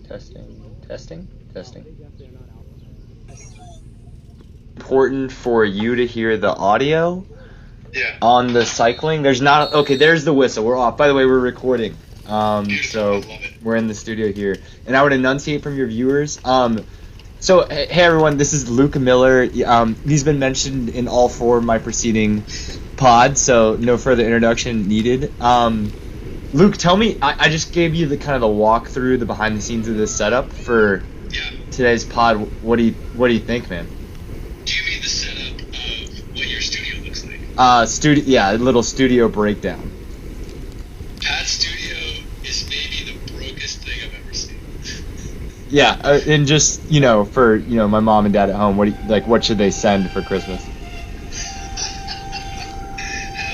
Testing. Important for you to hear the audio on the cycling. There's not okay. There's the whistle. We're off. By the way, we're recording. So we're in the studio here, and I would enunciate from your viewers. So hey everyone, this is Luke Miller. He's been mentioned in all four of my preceding pods, so no further introduction needed. Luke, tell me. I just gave you the kind of the walkthrough, the behind the scenes of this setup for today's pod. What do you think, man? Do you mean the setup of what your studio looks like? A little studio breakdown. Pat's studio is maybe the brokest thing I've ever seen. Yeah, and just for my mom and dad at home, what should they send for Christmas? Have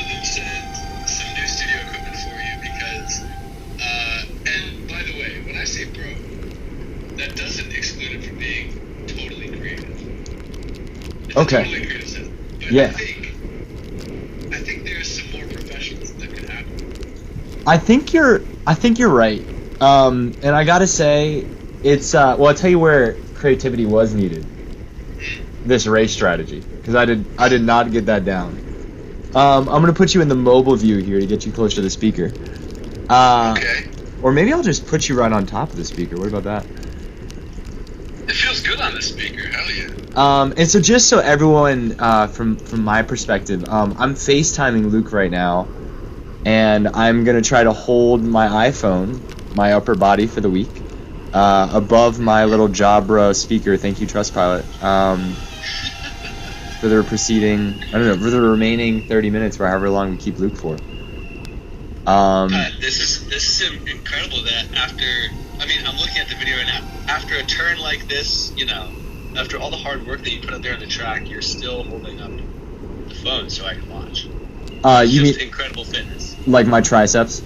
them send some new studio equipment for you because, and by the way, when I say broke, that doesn't exclude it from being totally creative. It's Okay. a totally creative setup. But Yeah. I think there's some more professionals that could happen. I think you're right. And I gotta say, it's I'll tell you where creativity was needed. This race strategy, because I did not get that down. I'm gonna put you in the mobile view here to get you closer to the speaker. Okay. Or maybe I'll just put you right on top of the speaker. What about that? It feels good on the speaker. Hell yeah. And so just so everyone, from my perspective, I'm FaceTiming Luke right now, and I'm gonna try to hold my iPhone, my upper body for the week, above my little Giardia speaker. Thank you, Trustpilot. For the for the remaining 30 minutes, or however long we keep Luke for. This is incredible that I'm looking at the video right now. After a turn like this, after all the hard work that you put out there on the track, you're still holding up the phone so I can watch. You just mean incredible fitness. like my triceps?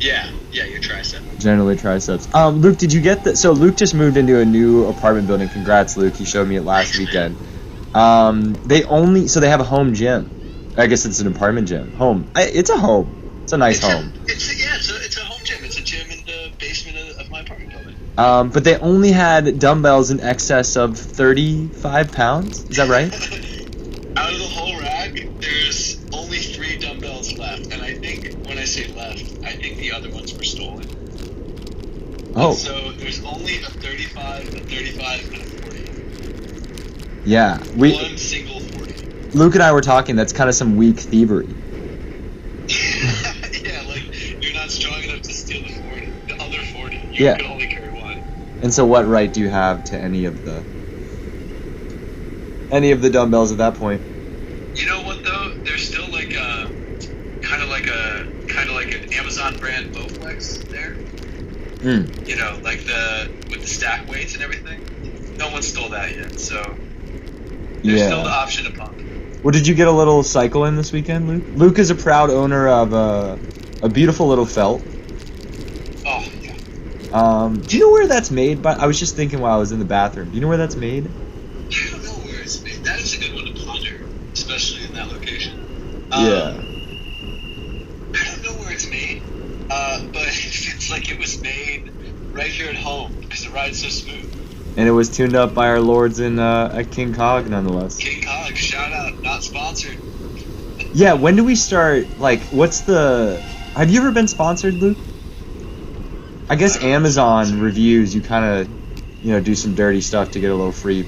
Yeah, your tricep. Generally triceps. Luke, did you get that? So Luke just moved into a new apartment building. Congrats, Luke. He showed me it last weekend. They have a home gym. I guess it's an apartment gym. It's a home. It's a nice home. It's a home gym. It's a gym in the basement of my apartment building. But they only had dumbbells in excess of 35 pounds. Is that right? Out of the whole rack, there's only 3 dumbbells left. And I think when I say left, I think the other ones were stolen. Oh. And so there's only a 35, a 35, and a 40. Yeah. One single 40. Luke and I were talking, that's kind of some weak thievery. Yeah, like, you're not strong enough to steal the other 40. You can only carry one. And so what right do you have to any of the dumbbells at that point? You know what though? There's still like a kind of like an Amazon brand Bowflex there. Like with the stack weights and everything. No one stole that yet, so there's still the option to pump. Well, did you get a little cycle in this weekend, Luke? Luke is a proud owner of a beautiful little felt. Oh yeah. Do you know where that's made? But I was just thinking while I was in the bathroom. Do you know where that's made? I don't know where it's made. That is a good one to ponder, especially in that location. Yeah. I don't know where it's made, but it's like it was made right here at home because the ride's so smooth. And it was tuned up by our lords at King Cog, nonetheless. King Cog, shout out, not sponsored. Yeah, when do we start? Like, have you ever been sponsored, Luke? I guess Amazon reviews, you kind of, do some dirty stuff to get a little free.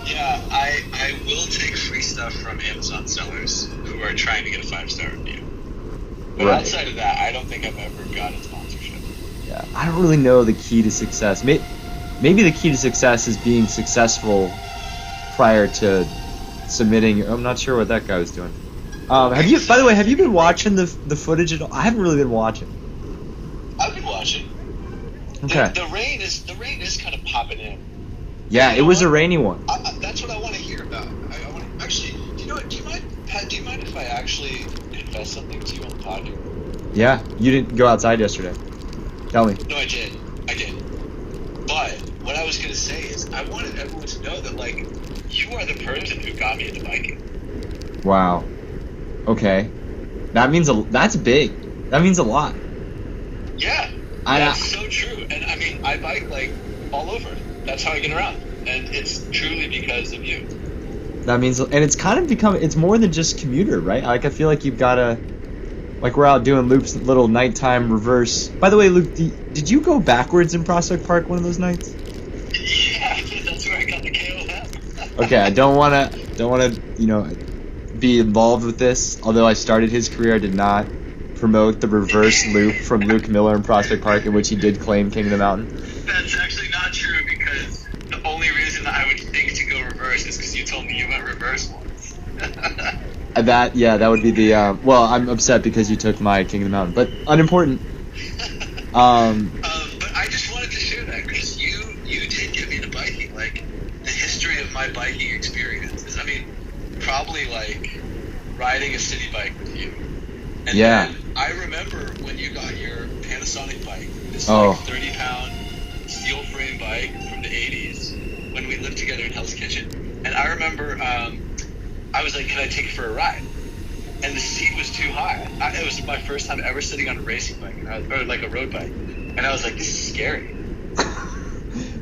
Yeah, I will take free stuff from Amazon sellers who are trying to get a 5-star review. But outside of that, I don't think I've ever gotten sponsorship. Yeah, I don't really know the key to success. Maybe the key to success is being successful prior to submitting. I'm not sure what that guy was doing. By the way, have you been watching the footage at all? I haven't really been watching. I've been watching. Okay. The rain is kind of popping in. Yeah, it was a rainy one. That's what I want to hear about. I want actually. Do you know what? Do you mind, Pat? Do you mind if I actually confess something to you on the pod here? Yeah, you didn't go outside yesterday. Tell me. No, I did. But what I was gonna say is, I wanted everyone to know that like you are the person who got me into biking. Wow. Okay. That's big. That means a lot. Yeah. I That's so true. And I mean, I bike like all over. That's how I get around, and it's truly because of you. That means, and it's kind of become, it's more than just commuter, right? Like, I feel like you've got to, like, we're out doing loops, little nighttime reverse. By the way, Luke, did you go backwards in Prospect Park one of those nights? Yeah, that's where I got the KOM. Okay, I don't want to, you know, be involved with this. Although I started his career, I did not promote the reverse loop from Luke Miller in Prospect Park, in which he did claim King of the Mountain. That's actually not true, because the only reason I would think to go reverse is because you told me you went reverse once. That would be the, well, I'm upset because you took my King of the Mountain, but unimportant. But I just wanted to share that, because you did get me into biking. Like, the history of my biking experience is, I mean, probably like riding a city bike with you. And then I remember when you got your Panasonic bike, this like 30-pound steel frame bike from the 80s, when we lived together in Hell's Kitchen. And I remember I was like, can I take you for a ride? And the seat was too high. It was my first time ever sitting on a racing bike, or like a road bike. And I was like, this is scary.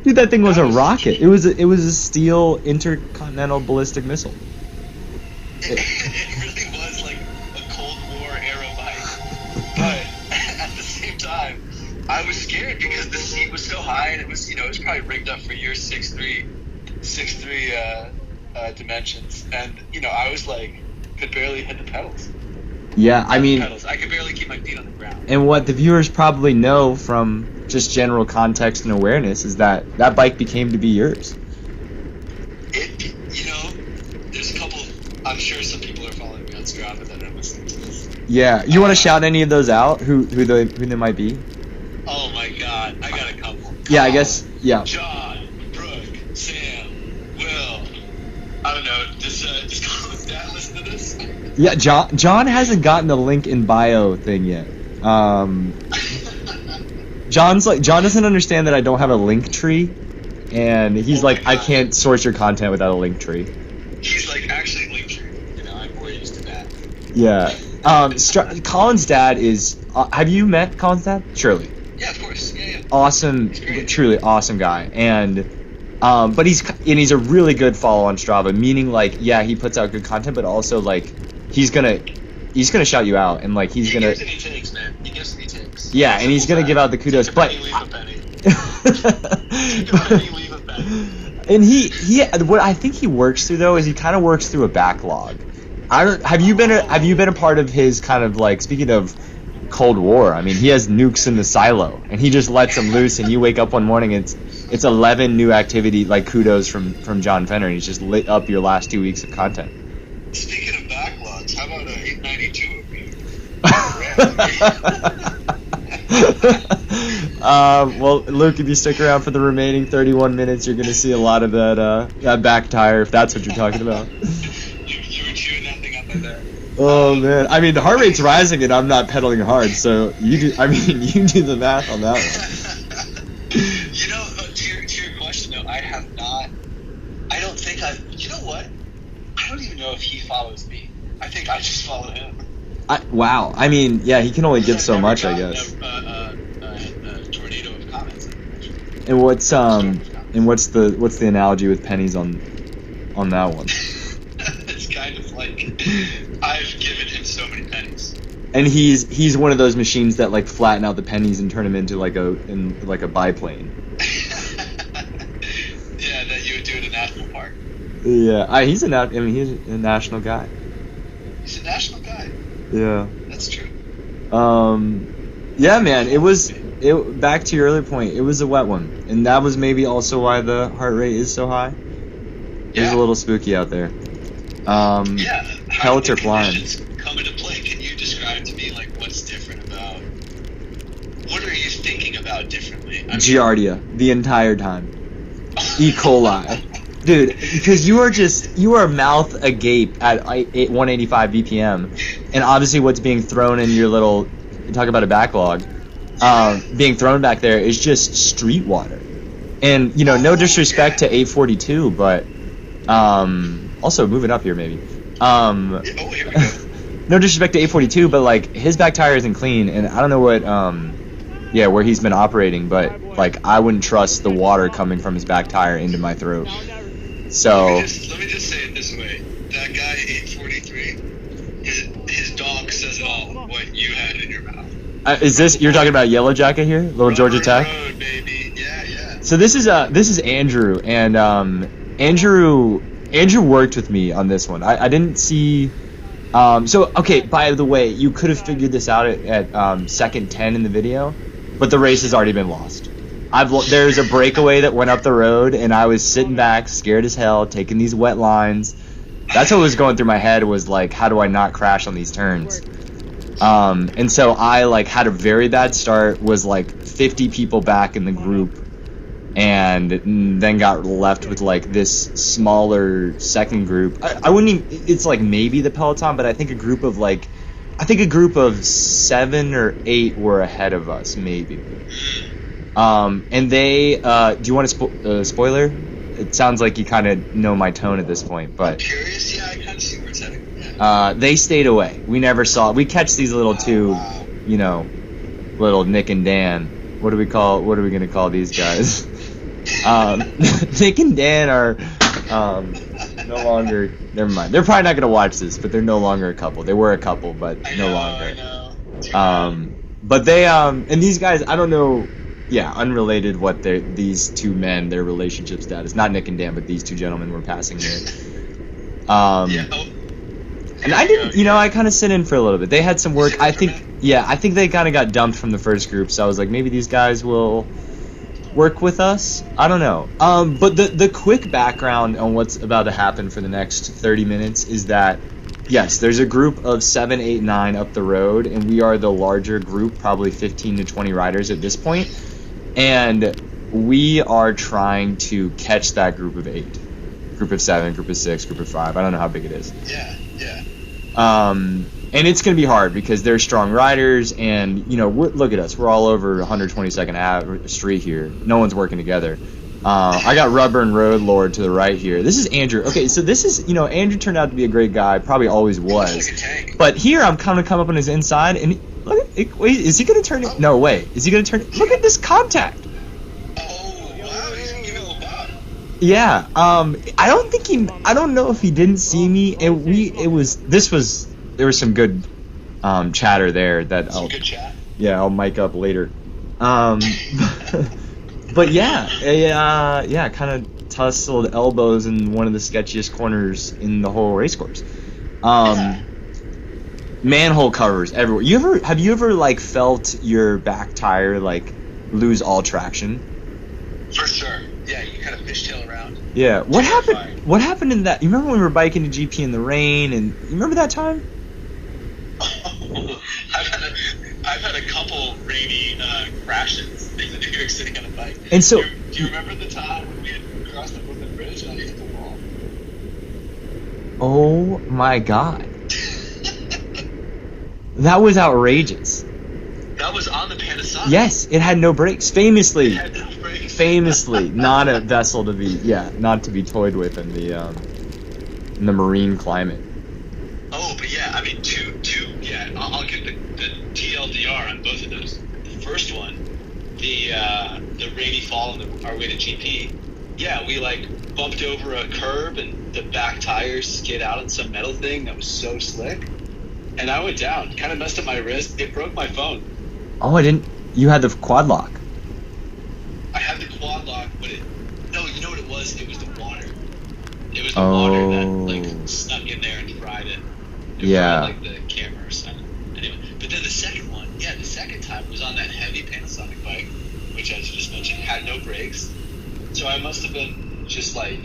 Dude, that thing was a rocket. It was a steel intercontinental ballistic missile. It really was like a Cold War era bike. But at the same time, I was scared because the seat was so high, and it was, it was probably rigged up for your 6'3" dimensions. And, I was like, could barely hit the pedals. Yeah, I mean, I could barely keep my feet on the ground. And what the viewers probably know from just general context and awareness is that bike became to be yours. There's a couple. I'm sure some people are following me on Strava that are listening to this. Yeah, you want to shout any of those out? Who they might be? Oh my God, I got a couple. Yeah, I guess. Yeah. John, Brooke, Sam, Will. I don't know. Does Colin's dad listen to this? Yeah, John hasn't gotten the link in bio thing yet. John doesn't understand that I don't have a link tree, and he's like, I can't source your content without a link tree. He's like, actually, link tree. I'm more used to that. Yeah. Colin's dad is. Have you met Colin's dad? Surely. Yeah, of course. Yeah. Awesome, truly awesome guy, and. But he's a really good follow on Strava, meaning like, yeah, he puts out good content, but also like he's gonna shout you out, and like he gives and he takes, man. He gives and he takes. Yeah, and he's gonna give out the kudos, but leave a penny. Take a penny, leave a penny. And he what I think he works through though is he kind of works through a backlog. Have you been a part of his kind of like, speaking of Cold War, I mean, he has nukes in the silo, and he just lets them loose, and you wake up one morning and it's 11 new activity, like kudos from John Fenner, and he's just lit up your last 2 weeks of content. Speaking of backlogs, how about 892 of me? Well, Luke, if you stick around for the remaining 31 minutes, you're going to see a lot of that back tire, if that's what you're talking about. You were chewing that thing up like that. Oh man, I mean the heart rate's rising and I'm not pedaling hard, so you do the math on that one. To your question though, I don't think you know what? I don't even know if he follows me. I think I just follow him. Wow, I mean, yeah, he can only give so much, I guess. A tornado of comments. And what's the analogy with pennies on that one? It's kind of like I've given him so many pennies. And he's one of those machines that like flatten out the pennies and turn them into like a biplane. Yeah, that you would do at a national park. Yeah, he's a national guy. He's a national guy. Yeah. That's true. Yeah, man, back to your earlier point, it was a wet one. And that was maybe also why the heart rate is so high. It was a little spooky out there. Pellets are flying. Come into play. Can you describe to me like what's different about? What are you thinking about differently? Giardia the entire time. E. coli. Dude, because you are mouth agape at 185 BPM, and obviously what's being thrown in your little, talk about a backlog, being thrown back there is just street water. And, no disrespect to 842, but, also moving up here maybe. Here we go. No disrespect to 842, but like his back tire isn't clean, and I don't know what, Yeah, where he's been operating, but like I wouldn't trust the water coming from his back tire into my throat. So let me just say it this way: that guy 843, his dog says it all. What you had in your mouth. Is this you're talking about Yellow Jacket here, Little Georgia Tech? Road, baby. Yeah. So this is Andrew, and Andrew worked with me on this one. I didn't see. So okay, by the way, you could have figured this out at second 10 in the video, but the race has already been lost. There's a breakaway that went up the road, and I was sitting back, scared as hell, taking these wet lines. That's what was going through my head, was like, how do I not crash on these turns? And so I like had a very bad start, was like 50 people back in the group, and then got left with like this smaller second group. I wouldn't even, it's like maybe the Peloton, but I think a group of 7 or 8 were ahead of us, maybe. And they, do you want a spoiler? It sounds like you kind of know my tone at this point, but I'm curious. Yeah, I kind of see where it's heading. Yeah. They stayed away. We never saw. We catch these little little Nick and Dan. What are we gonna call these guys? Nick and Dan are no longer. Never mind. They're probably not gonna watch this, but they're no longer a couple. They were a couple, but no longer. I know. But they and these guys, I don't know. Yeah, unrelated what these two men, their relationship status. Not Nick and Dan, but these two gentlemen were passing here. And I didn't, I kind of sit in for a little bit. They had some work. I think they kind of got dumped from the first group, so I was like, maybe these guys will work with us. I don't know. But the quick background on what's about to happen for the next 30 minutes is that, yes, there's a group of 7, 8, 9 up the road, and we are the larger group, probably 15 to 20 riders at this point. And we are trying to catch that group of 8. Group of 7, group of 6, group of 5. I don't know how big it is. Yeah. And it's going to be hard because they're strong riders, and, look at us. We're all over 122nd Street here. No one's working together. I got Rubber and Road Lord to the right here. This is Andrew. Okay, so this is, Andrew turned out to be a great guy. Probably always was. Like a tank. But here I'm kind of come up on his inside, and wait, is he going to turn it? No, wait. Is he going to turn it? Look at this contact. Oh, wow. He's going to give it a little bob. Yeah. I don't know if he didn't see me. There was some good chatter there that good chat. Yeah, I'll mic up later. But yeah, kind of tussled elbows in one of the sketchiest corners in the whole race course. Manhole covers everywhere. Have you ever like felt your back tire like lose all traction? For sure. Yeah, you kind of fishtail around. Yeah. What happened in that? You remember when we were biking to GP in the rain, and you remember that time? I've had a couple rainy crashes in New York City on a bike. And so, do you remember the time when we had crossed the Brooklyn Bridge and I hit the wall? Oh my God. That was outrageous. That was on the Panasonic. Yes, it had no brakes. Famously, It had no brakes. not a vessel to be not to be toyed with in the marine climate. Oh, but yeah, I mean, I'll get the TLDR on both of those. The first one, the rainy fall on our way to GP. Yeah, we like bumped over a curb and the back tires skid out on some metal thing that was so slick, and I went down, kind of messed up my wrist. It broke my phone. Oh, I didn't. You had the quad lock. I had the quad lock, but you know what it was? It was the water. It was the water that like snuck in there and fried it. Yeah. Fried, like the camera or something. Anyway, but then the second one, the second time was on that heavy Panasonic bike, which, as you just mentioned, had no brakes. So I must have been just like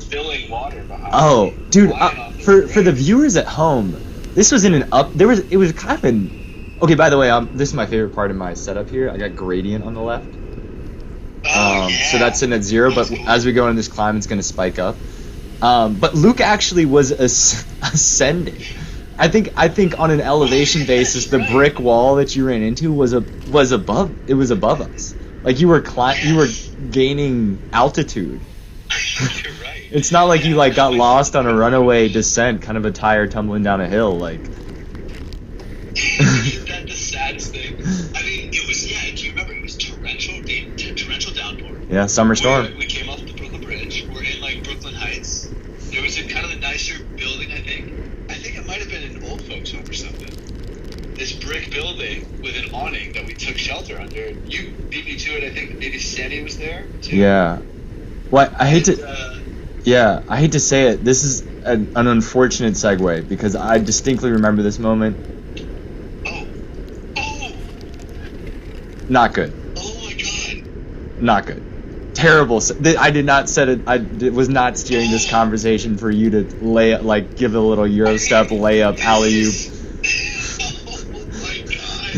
filling water behind. Oh, me, dude, for the viewers at home, this was in an up. It was kind of an. Okay, by the way, this is my favorite part of my setup here. I got gradient on the left. So that's in at 0, but as we go into this climb, it's going to spike up. But Luke actually was ascending. I think on an elevation basis, the brick wall that you ran into was above us. Like you were gaining altitude. You're right. It's not like you like got lost on a runaway descent, kind of a tire tumbling down a hill. Like Isn't that the saddest thing? I mean, it was, yeah, do you remember, it was torrential downpour. Yeah, summer storm. We came off the Brooklyn Bridge. We're in, like, Brooklyn Heights. There was a kind of a nicer building, I think. I think it might have been an old folks home or something. This brick building with an awning that we took shelter under. You beat me to it. I think maybe Sandy was there, too. Yeah. Well, I hate to say it. This is an unfortunate segue because I distinctly remember this moment. Oh. Not good. Oh my God. Not good. Terrible. I did not set it. I was not steering this conversation for you to give a little Euro step layup alley-oop. Oh my God.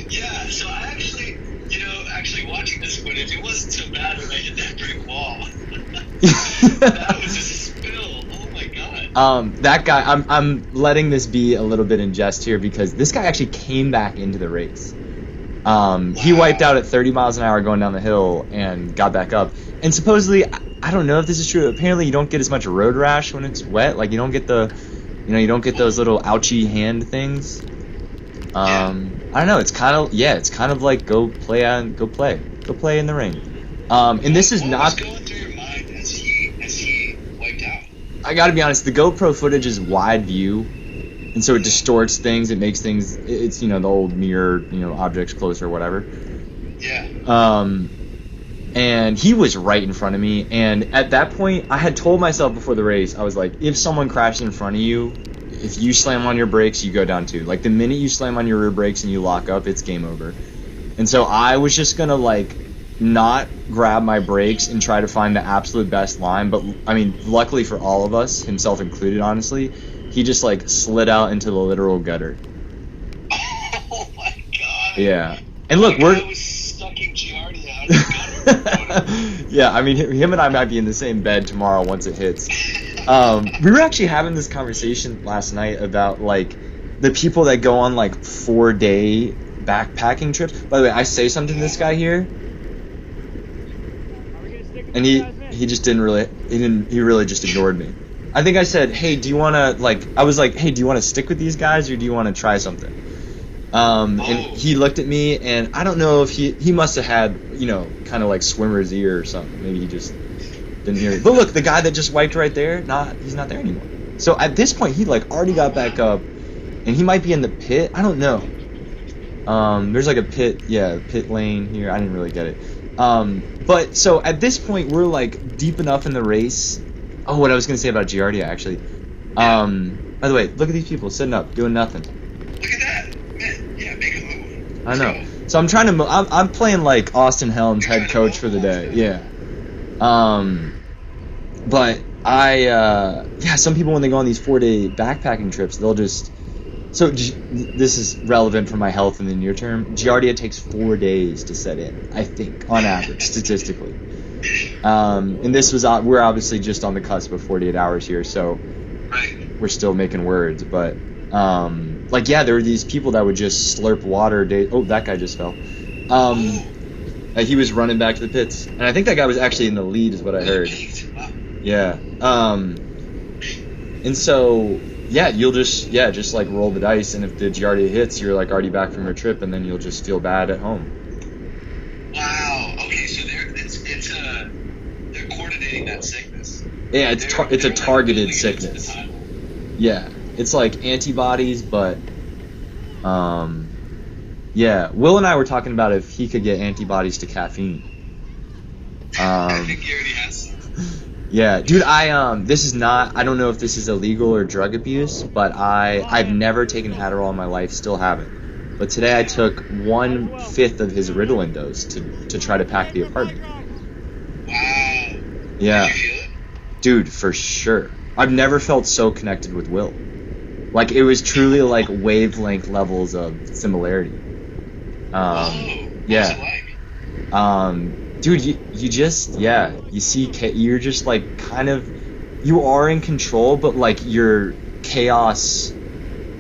Yeah. So I actually watching this footage, it wasn't so bad when I hit that brick wall. That was just a spill. Oh my God. That guy. I'm letting this be a little bit in jest here because this guy actually came back into the race. Wow. He wiped out at 30 miles an hour going down the hill and got back up. And supposedly, I don't know if this is true. Apparently, you don't get as much road rash when it's wet. Like you don't get those little ouchy hand things. I don't know. It's kind of like go play in the rain. And this is not. What was going through your mind as he wiped out? I gotta be honest. The GoPro footage is wide view. And so it distorts things. It makes things. It's the old mirror. Objects closer, whatever. Yeah. And he was right in front of me. And at that point, I had told myself before the race, I was like, if someone crashes in front of you, if you slam on your brakes, you go down too. Like the minute you slam on your rear brakes and you lock up, it's game over. And so I was just gonna not grab my brakes and try to find the absolute best line. But I mean, luckily for all of us, himself included, honestly. He just slid out into the literal gutter. Oh my God. Yeah. And look, I was sucking Giardia out of the gutter. Yeah, I mean, him and I might be in the same bed tomorrow once it hits. We were actually having this conversation last night about the people that go on 4-day backpacking trips. By the way, I say something to this guy here, and he just he really just ignored me. I think I said, hey, do you want to, hey, do you want to stick with these guys or do you want to try something? And he looked at me, and I don't know if he must have had, kind of swimmer's ear or something. Maybe he just didn't hear it. But look, the guy that just wiped right there, he's not there anymore. So at this point, he already got back up, and he might be in the pit. I don't know. There's a pit lane here. I didn't really get it. But so at this point, we're deep enough in the race. Oh, what I was going to say about Giardia, actually. By the way, look at these people sitting up, doing nothing. Look at that. Man, yeah, make a move. I know. So I'm trying to I'm playing Austin Helms, head coach for the day. Yeah. But some people when they go on these 4-day backpacking trips, they'll just... So this is relevant for my health in the near term. Giardia takes 4 days to set in, I think, on average, statistically. And this was we're obviously just on the cusp of 48 hours here, so we're still making words. But there were these people that would just slurp water. Oh, that guy just fell. He was running back to the pits, and I think that guy was actually in the lead, is what I heard. Yeah. And so you'll just roll the dice, and if the Giardia hits, you're already back from your trip, and then you'll just feel bad at home. Wow. Okay, so they're coordinating that sickness. Yeah, it's a targeted sickness. Yeah, it's antibodies, but Will and I were talking about if he could get antibodies to caffeine. I think he already has some. Yeah, dude, this is not, I don't know if this is illegal or drug abuse, but I've never taken Adderall in my life, still haven't. But today I took 1/5 of his Ritalin dose to try to pack the apartment. Wow. Yeah. Did you feel it? Dude, for sure. I've never felt so connected with Will. It was truly wavelength levels of similarity. What's it like? Dude, you just, you see, you're just kind of, you are in control, but your chaos,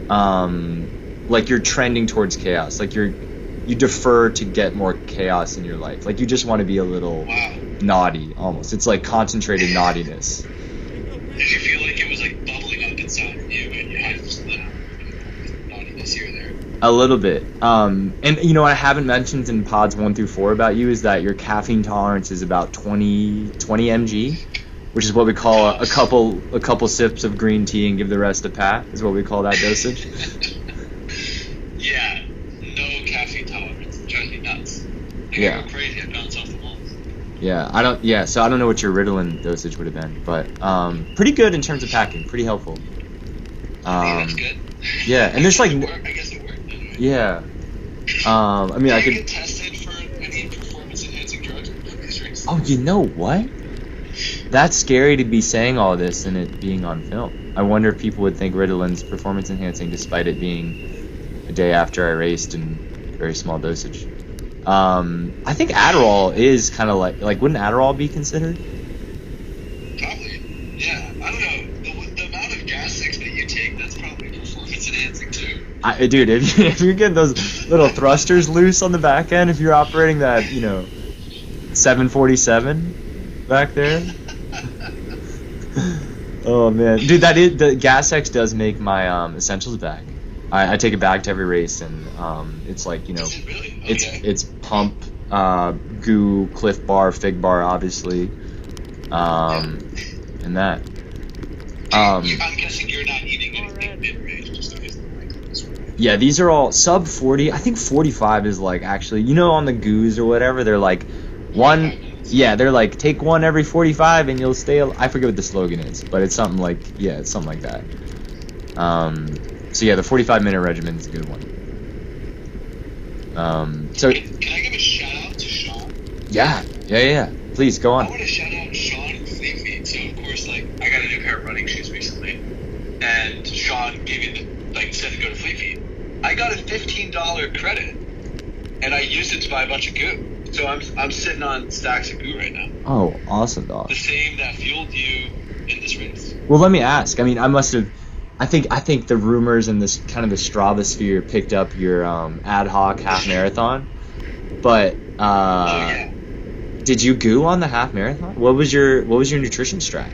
you're trending towards chaos. You defer to get more chaos in your life. You just want to be a little naughty, almost. It's concentrated naughtiness. Did you feel like it was bubbling up inside of you and you had to just let out naughtiness? this year there. A little bit. And you know what I haven't mentioned in pods 1 through 4 about you is that your caffeine tolerance is about 20 mg, which is what we call a couple sips of green tea and give the rest a pat, is what we call that dosage. Yeah, no caffeine tolerance. It drives me nuts. I go crazy. I bounce off the walls. Yeah, so I don't know what your Ritalin dosage would have been, but pretty good in terms of packing, pretty helpful. That's good. Yeah, and there's like, I guess it worked. Anyway. Yeah. I mean, I could get tested for any performance-enhancing drugs before these races. Oh, you know what? That's scary to be saying all this and it being on film. I wonder if people would think Ritalin's performance-enhancing despite it being a day after I raced in very small dosage. I think Adderall is kind of like wouldn't Adderall be considered? Probably. Yeah. I don't know. The amount of gas that you take, that's probably performance-enhancing too. Dude, if you get those little thrusters loose on the back end, if you're operating that, 747 back there. Oh man, dude, the Gas X does make my essentials bag. I take a bag to every race, and it's like Is it really? Okay. it's pump, goo, Cliff Bar, Fig Bar, obviously, and that. I'm guessing you're not eating anything mid-range, just because of this one. Yeah, these are all sub 40. I think 45 is like actually, on the goos or whatever, they're like one. Yeah, they're like take one every 45 and you'll stay. I forget what the slogan is, but it's something like it's something like that. So yeah, the 45-minute regimen is a good one. So can I give a shout out to Sean? Yeah. Please go on. I want to shout out Sean and Fleet Feet. So of course, I got a new pair of running shoes recently, and Sean gave me said to go to Fleet Feet. I got a $15 credit, and I used it to buy a bunch of goo. So I'm sitting on stacks of goo right now. Oh, awesome, dog. The same that fueled you in this race. Well, let me ask. I mean, I must have. I think the rumors and this kind of the Strava picked up your ad hoc half marathon, but did you goo on the half marathon? What was your nutrition strat?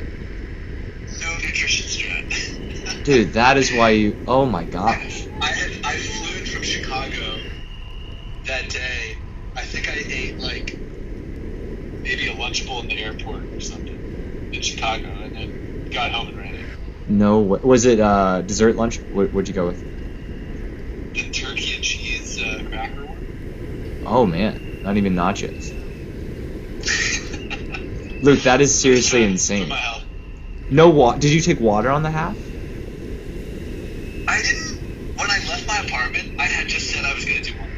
No nutrition strat. Dude, that is why you. Oh my gosh. I flew in from Chicago that day. I think I ate maybe a Lunchable in the airport or something in Chicago, and then got home and ran it. No, was it dessert lunch? What'd you go with? The turkey and cheese cracker one. Oh man, not even nachos. Luke, that is seriously insane. For my health. No water. Did you take water on the half? I didn't. When I left my apartment, I had just said I was going to do one.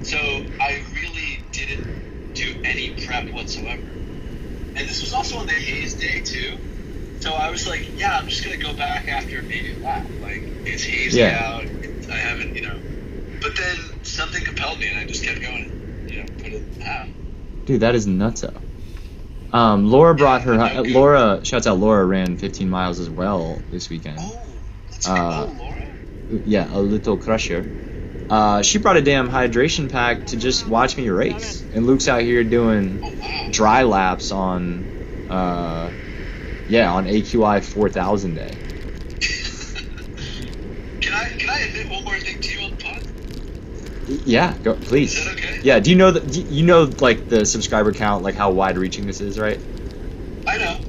So I really didn't do any prep whatsoever. And this was also on the haze day too. So I was like, yeah, I'm just going to go back after maybe a lap. It's hazy out. I haven't, But then something compelled me and I just kept going and, put it in half. Dude, that is nutso. Laura brought her... Laura, shouts out Laura, ran 15 miles as well this weekend. Oh, let's go, Laura. Yeah, a little crusher. She brought a damn hydration pack to just watch me race. And Luke's out here doing dry laps on AQI 4000 day. Can I admit one more thing to you on the pod? Yeah, go please. Is that okay? Yeah, do you know the subscriber count, how wide reaching this is, right? I know.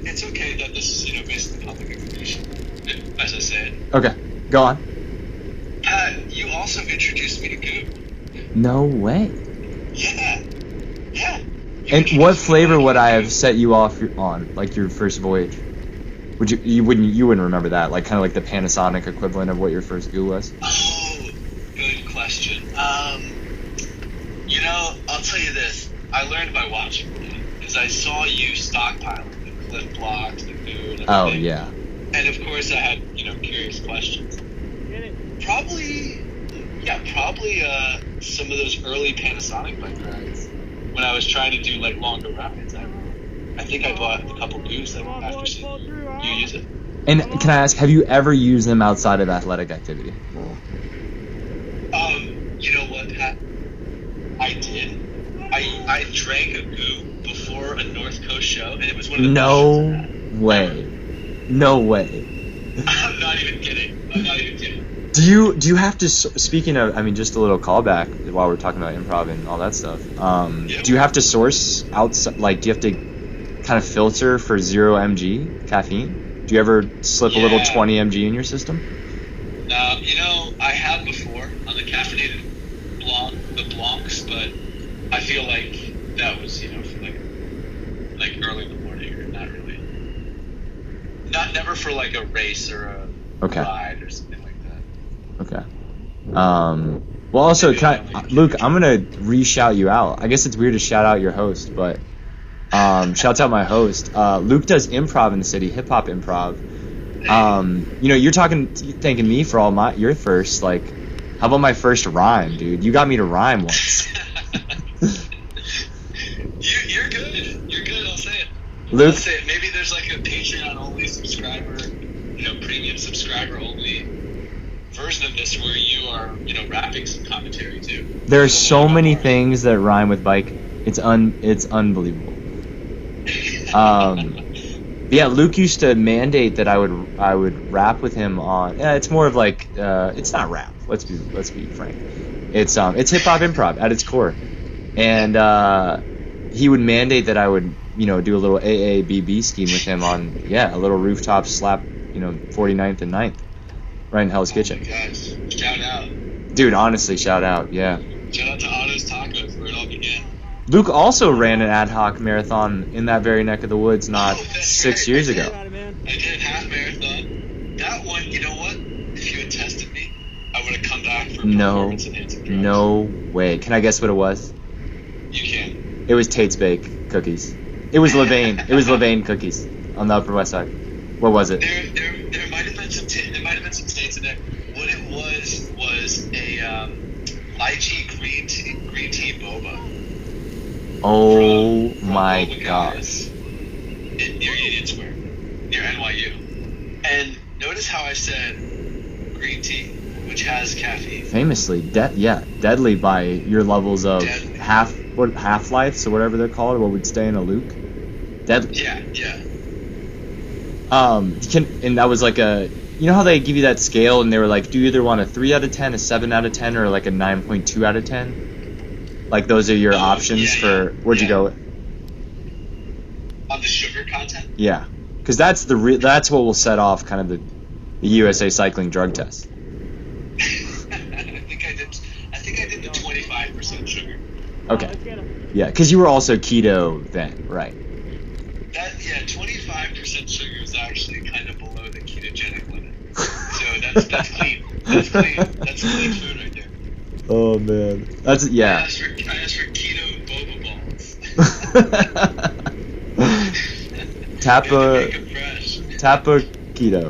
It's okay that this is based on public information, as I said. Okay, go on. Pat, you also introduced me to goo. No way. Yeah. And what flavor would I have set you off on, your first voyage? You wouldn't remember that, kind of like the Panasonic equivalent of what your first goo was? Oh, good question. I'll tell you this. I learned by watching, because I saw you stockpiling the Cliff blocks, the goo, and everything. Oh yeah. And of course I had, curious questions. Probably some of those early Panasonic bike rides when I was trying to do longer rides. I think I bought a couple goos after seeing you use it. And can I ask, have you ever used them outside of athletic activity? You know what, Pat? I did. I drank a goo before a North Coast show, and it was one of the No way. I'm not even kidding. Do you have to, speaking of, I mean, just a little callback while we're talking about improv and all that stuff, do you have to source outside, like, do you have to kind of filter for 0 mg caffeine? Do you ever slip a little 20 mg in your system? You know, I have before on the caffeinated Blancs, but I feel like that was, you know, for like early in the morning, or not really. Never for like a race or a ride or something like that. Okay. Well, also, Luke, I'm gonna re-shout you out. I guess it's weird to shout out your host, but shouts out my host. Luke does improv in the city, hip hop improv. You know, you're thanking me for all your first. Like, how about my first rhyme, dude? You got me to rhyme once. You're good. You're good. I'll say it. Luke, I'll say it. Maybe there's like a Patreon only subscriber, you know, premium subscriber only version of this where you are, you know, rapping some commentary too. There are so many things that rhyme with bike. It's unbelievable. Yeah, Luke used to mandate that I would rap with him on. Yeah, it's more of like it's not rap. Let's be frank. It's hip hop improv at its core, and he would mandate that I would, you know, do a little AABB scheme with him on a little rooftop slap, you know, 49th and 9th, right in Hell's Kitchen. Oh my gosh! Shout out, dude. Honestly, shout out. Yeah. Shout out to Otto's Tacos, where it all began. Luke also ran an ad hoc marathon in that very neck of the woods 6 years ago. I did half marathon. That one, you know what? If you had tested me, I would have come back for performance-enhancing drugs. No way. Can I guess what it was? You can. It was Tate's Bake cookies. It was Levain. It was Levain cookies on the Upper West Side. What was it? There might have been some Tate's in there. What it was a lychee green tea boba. Oh my gosh. Near Union Square, near NYU. And notice how I said green tea, which has caffeine. Famously, deadly by your levels of half-life, so whatever they're called, what would stay in a Luke. Deadly. Yeah. And that was like you know how they give you that scale and they were like, do you either want a 3 out of 10, a 7 out of 10, or like a 9.2 out of 10? Like, those are your options for where'd you go with? On the sugar content? Yeah, because that's what will set off kind of the USA Cycling drug test. I think I did the 25% sugar. Okay. Yeah, because you were also keto then, right? 25% sugar is actually kind of below the ketogenic limit. So that's clean. That's clean. That's clean food right there. Oh man, I asked for keto boba balls. Tappa keto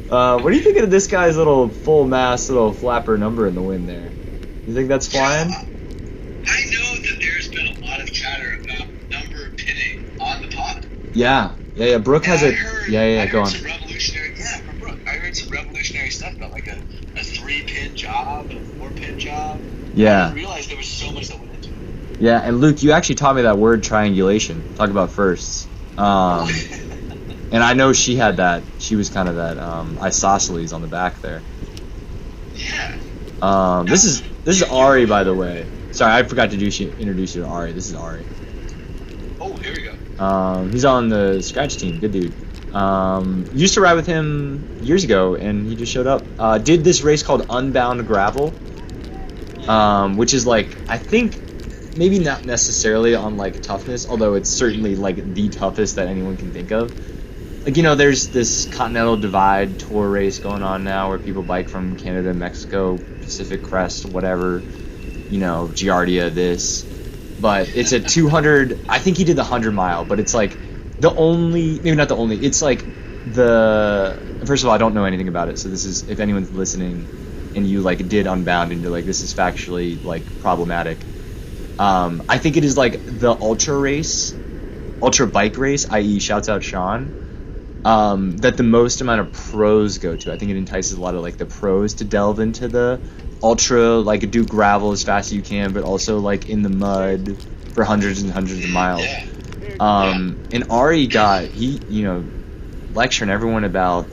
ball. What do you think of this guy's little full mass little flapper number in the wind there? You think that's flying? I know that there's been a lot of chatter about number pinning on the pod. Yeah. Brooke has it. Go on. I heard some revolutionary stuff about like a 3-pin job, a 4-pin job. Yeah. I didn't realize there was so much that went into it. Yeah, and Luke, you actually taught me that word triangulation. Talk about firsts. And I know she had that. She was kind of that isosceles on the back there. Yeah. This is Ari, by the way. Sorry, I forgot to introduce you to Ari. This is Ari. Oh, here we go. He's on the scratch team. Good dude. Used to ride with him years ago, and he just showed up. Did this race called Unbound Gravel, which is like, I think, maybe not necessarily on like toughness, although it's certainly like the toughest that anyone can think of. Like, you know, there's this Continental Divide tour race going on now where people bike from Canada, Mexico, Pacific Crest, whatever, you know, Giardia, this. But it's a 200, I think he did the 100-mile, but it's like maybe not the only, it's like first of all, I don't know anything about it, so this is, if anyone's listening and you like did Unbound and you're like, this is factually like problematic, I think it is like the ultra bike race, i.e. shouts out Sean, that the most amount of pros go to. I think it entices a lot of like the pros to delve into the ultra, like do gravel as fast as you can, but also like in the mud for hundreds and hundreds of miles. And Ari lecturing everyone about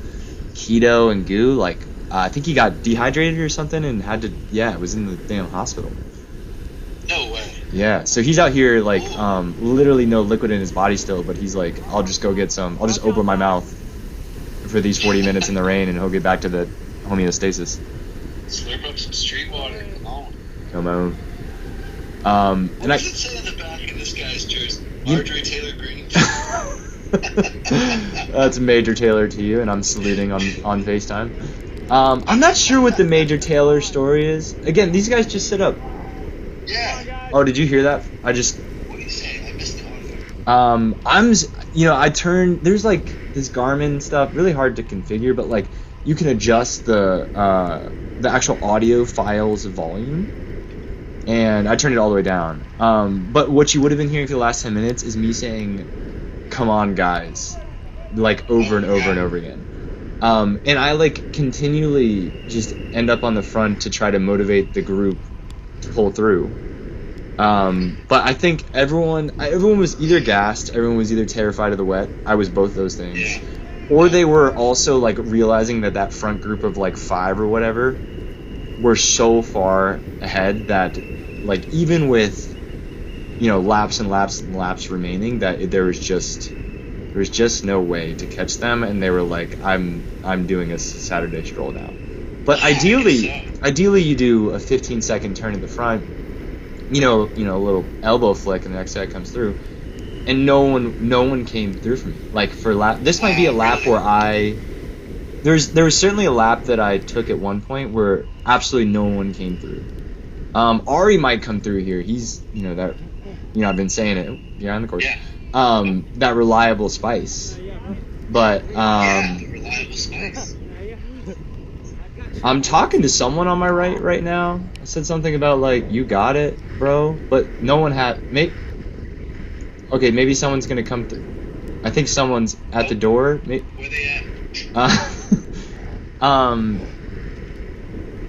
keto and goo. Like I think he got dehydrated or something and had to. Yeah, was in the damn hospital. No way. Yeah, so he's out here like literally no liquid in his body still, but he's like, I'll just go get some. I'll just open my mouth for these 40 minutes in the rain, and he'll get back to the homeostasis. Slurp up some street water. Come on. Come on. What does it say on the back of this guy's jersey? Marjorie Taylor Greene. That's Major Taylor to you, and I'm saluting on FaceTime. I'm not sure what the Major Taylor story is. Again, these guys just sit up. Yeah. Oh, did you hear that? What are you saying? I missed the audio. I turned. There's like this Garmin stuff, really hard to configure, but like you can adjust the actual audio files volume, and I turned it all the way down. But what you would have been hearing for the last 10 minutes is me saying, "Come on, guys," like over and over and over again. And I like continually just end up on the front to try to motivate the group to pull through. But I think everyone was either gassed, everyone was either terrified of the wet. I was both those things. Or they were also like realizing that front group of like 5 or whatever were so far ahead that like even with laps and laps and laps remaining, that there was just no way to catch them, and they were like, I'm doing a Saturday stroll now. But ideally you do a 15-second turn at the front, a little elbow flick, and the next guy comes through, and no one came through for me. Like for lap, this might be a lap where there was certainly a lap that I took at one point where absolutely no one came through. Ari might come through here. He's I've been saying it. Yeah, on the course. Yeah. That reliable spice, but the reliable spice. I'm talking to someone on my right now. I said something about like, you got it, bro, but no one had. Maybe someone's gonna come through. I think someone's at the door. Where they at?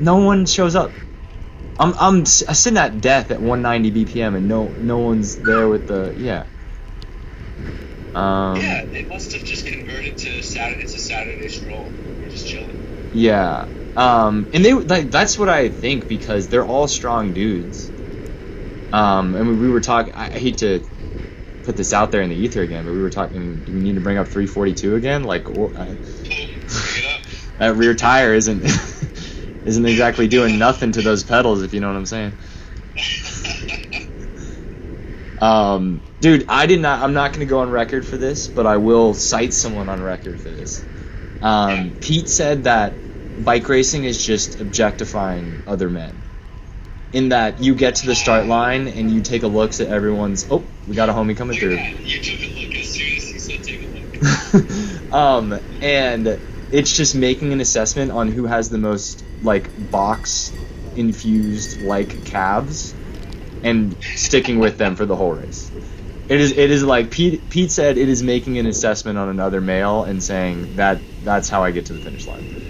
No one shows up. I'm sitting at death at 190 BPM, and no one's there with the Yeah, they must have just converted to it's a Saturday stroll. We're just chilling. Yeah. And they that's what I think, because they're all strong dudes. And we were talking. I hate to put this out there in the ether again, but we were talking. Do we need to bring up 342 again? Like, that rear tire isn't exactly doing nothing to those pedals, if you know what I'm saying. Dude, I'm not gonna go on record for this, but I will cite someone on record for this. Pete said that bike racing is just objectifying other men, in that you get to the start line and you take a look at everyone's. Oh, we got a homie coming through. You took a look as soon as he said take a look. And it's just making an assessment on who has the most like box infused like calves, and sticking with them for the whole race. It is like Pete said, it is making an assessment on another male and saying that's how I get to the finish line.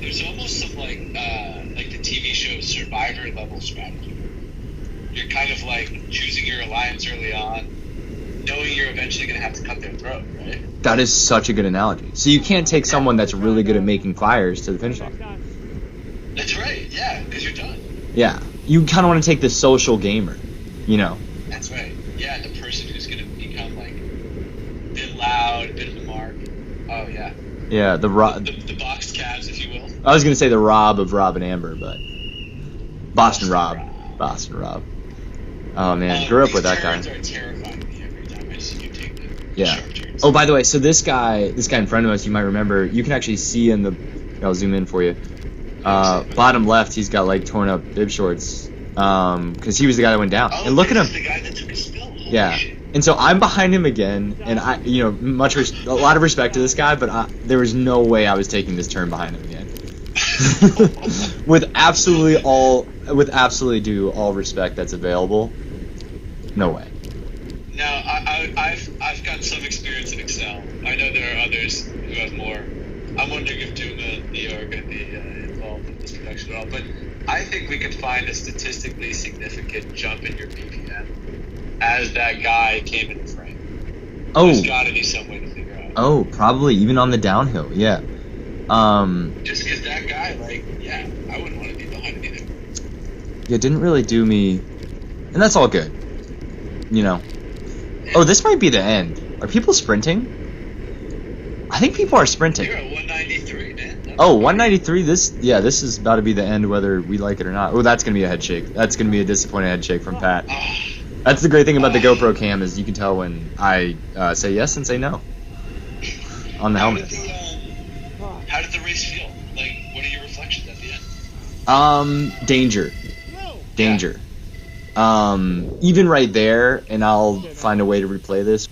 There's almost some like the TV show Survivor level strategy. You're kind of like choosing your alliance early on, knowing you're eventually going to have to cut their throat, right? That is such a good analogy. So you can't take someone that's really good at making fires to the finish line. That's right, yeah, because you're done. Yeah, you kind of want to take the social gamer, That's right. Yeah, the person who's going to become like a bit loud, a bit of a mark. Oh yeah. Yeah, the boxed calves, if you will. I was gonna say the Rob of Rob and Amber, but Boston Rob. Oh man, grew up with that guy. Are terrifying me every time I see you take them. Yeah. Oh, by the way, so this guy in front of us, you might remember. You can actually see in the. I'll zoom in for you. Bottom left, he's got like torn up bib shorts. Because he was the guy that went down. Oh, and look at him. The guy that took a spill. Yeah. And so I'm behind him again, and I, a lot of respect to this guy, but there was no way I was taking this turn behind him again. with absolutely due all respect that's available, no way. Now, I've got some experience in Excel. I know there are others who have more. I'm wondering if Duma and Theo are going to be involved in this production at all, but I think we could find a statistically significant jump in your BPM as that guy came in the frame. Oh. There's got to be some way to figure out. Oh, probably even on the downhill, yeah. Just because that guy, like, yeah, I wouldn't want to be behind him either. Yeah, didn't really do me, and that's all good, you know. Oh, this might be the end. Are people sprinting? I think people are sprinting. You're at 193, man. That's 193. This is about to be the end, whether we like it or not. Oh, that's gonna be a head shake. That's gonna be a disappointing head shake from Pat. That's the great thing about the GoPro cam is you can tell when I say yes and say no on the helmet. How did the race feel? Like, what are your reflections at the end? Danger. Even right there, and I'll find a way to replay this.